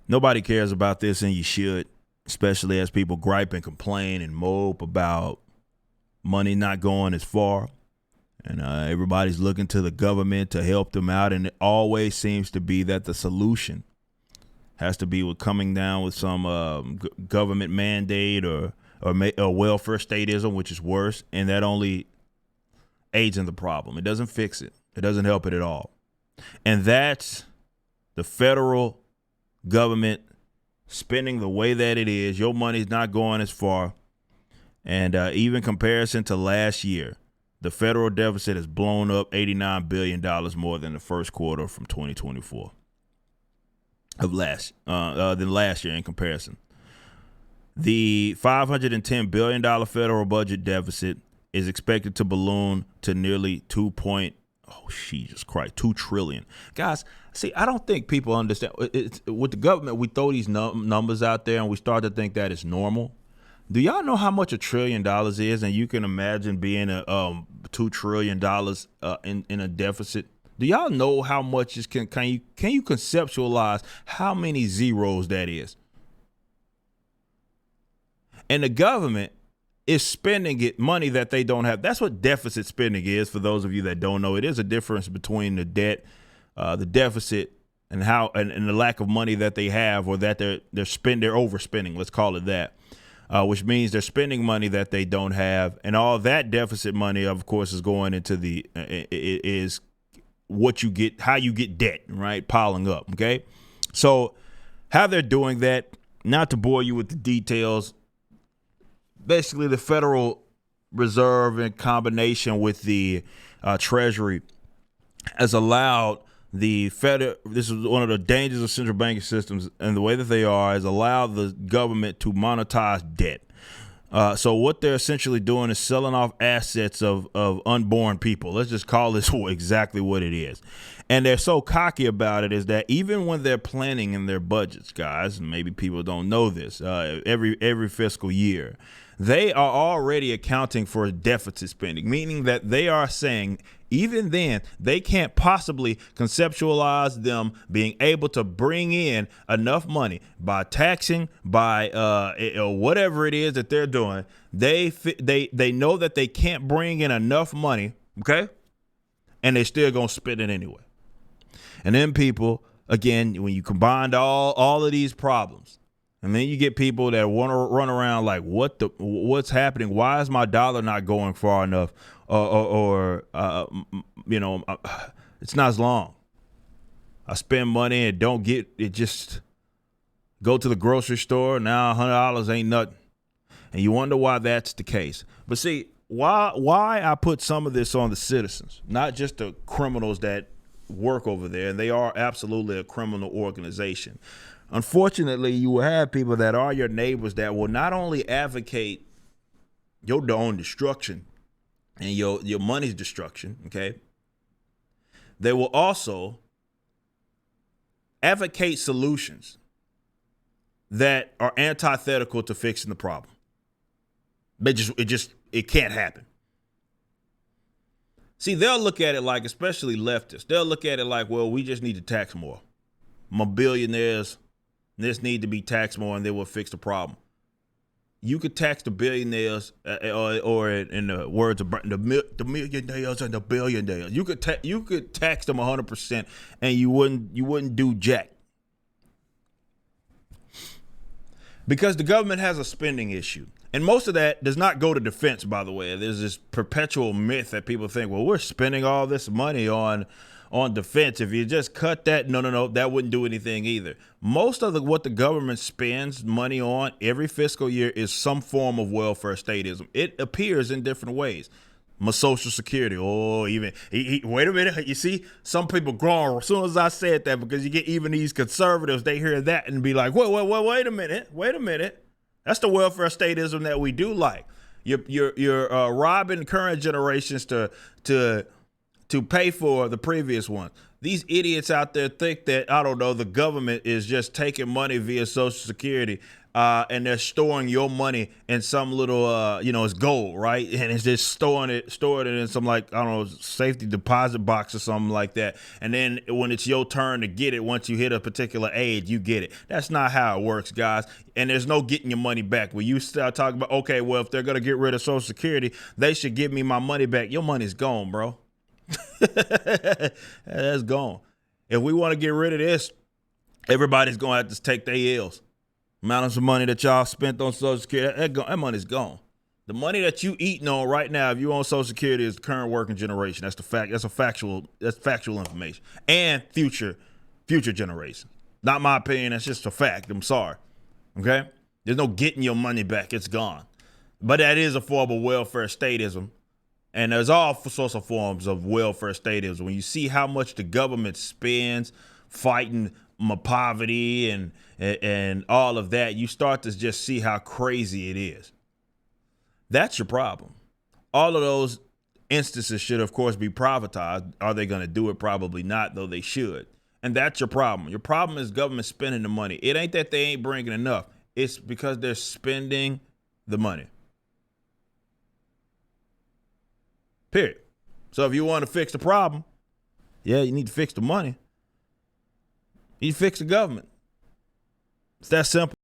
Nobody cares about this, and you should, especially as people gripe and complain and mope about money not going as far. And everybody's looking to the government to help them out. And it always seems to be that the solution has to be with coming down with some government mandate or welfare statism, which is worse. And that only aids in the problem. It doesn't fix it. It doesn't help it at all. And that's the federal government spending the way that it is. Your money's not going as far. And even comparison to last year, the federal deficit has blown up $89 billion more than the first quarter from 2024 than last year in comparison. The $510 billion federal budget deficit is expected to balloon to nearly $2 trillion. Guys, see, I don't think people understand. With the government, we throw these numbers out there and we start to think that it's normal. Do y'all know how much $1 trillion is? And you can imagine being a $2 trillion in a deficit. Do y'all know how much is can you conceptualize how many zeros that is? And the government is spending money that they don't have. That's what deficit spending is. For those of you that don't know, it is a difference between the debt, the deficit, and and the lack of money that they have, or that they're overspending. Let's call it that. Which means they're spending money that they don't have, and all that deficit money, of course, is going into is what you get, how you get debt, right? Piling up. Okay, so how they're doing that, not to bore you with the details. Basically, the Federal Reserve, in combination with the Treasury, has allowed the Fed. This is one of the dangers of central banking systems, and the way that they are is allow the government to monetize debt. So what they're essentially doing is selling off assets of unborn people. Let's just call this exactly what it is. And they're so cocky about it is that even when they're planning in their budgets, guys, and maybe people don't know this, every fiscal year, they are already accounting for deficit spending, meaning that they are saying even then they can't possibly conceptualize them being able to bring in enough money by taxing, by whatever it is that they're doing. They know that they can't bring in enough money, okay, and they're still gonna spend it anyway. And then people, again, when you combine all of these problems, and then you get people that want to run around like, what's happening? Why is my dollar not going far enough? It's not as long. I spend money and don't get it. Just go to the grocery store. Now $100 ain't nothing. And you wonder why that's the case. But see, why I put some of this on the citizens, not just the criminals that work over there. And they are absolutely a criminal organization. Unfortunately, you will have people that are your neighbors that will not only advocate your own destruction and your money's destruction, okay? They will also advocate solutions that are antithetical to fixing the problem. It can't happen. See, they'll look at it like, especially leftists, they'll look at it like, well, we just need to tax more. My billionaires, this need to be taxed more, and they will fix the problem. You could tax the billionaires, or in the words of the millionaires and the billionaires. You could tax them 100%, and you wouldn't do jack. Because the government has a spending issue. And most of that does not go to defense, by the way. There's this perpetual myth that people think, well, we're spending all this money on defense. If you just cut that, no, that wouldn't do anything either. Most of what the government spends money on every fiscal year is some form of welfare statism. It appears in different ways. My Social Security, wait a minute. You see, some people groan as soon as I said that, because you get even these conservatives, they hear that and be like, wait a minute. That's the welfare statism that we do like. You're robbing current generations to pay for the previous one. These idiots out there think that, I don't know, the government is just taking money via Social Security, and they're storing your money in some little, it's gold, right? And it's just storing it in some, like, I don't know, safety deposit box or something like that. And then when it's your turn to get it, once you hit a particular age, you get it. That's not how it works, guys. And there's no getting your money back. When you start talking about, okay, well, if they're going to get rid of Social Security, they should give me my money back. Your money's gone, bro. That's gone. If we want to get rid of this, everybody's going to have to take their L's. Amount of money that y'all spent on Social Security, that money's gone. The money that you eating on right now, if you on Social Security, is the current working generation. That's the fact. That's factual information. And future generation. Not my opinion. That's just a fact. I'm sorry. Okay? There's no getting your money back. It's gone. But that is a form of welfare statism. And there's all sorts of forms of welfare statism. When you see how much the government spends fighting poverty and all of that, you start to just see how crazy it is. That's your problem. All of those instances should, of course, be privatized. Are they going to do it? Probably not, though they should. And that's your problem. Your problem is government spending the money. It ain't that they ain't bringing enough. It's because they're spending the money. Period. So if you want to fix the problem, you need to fix the money. You fix the government. It's that simple.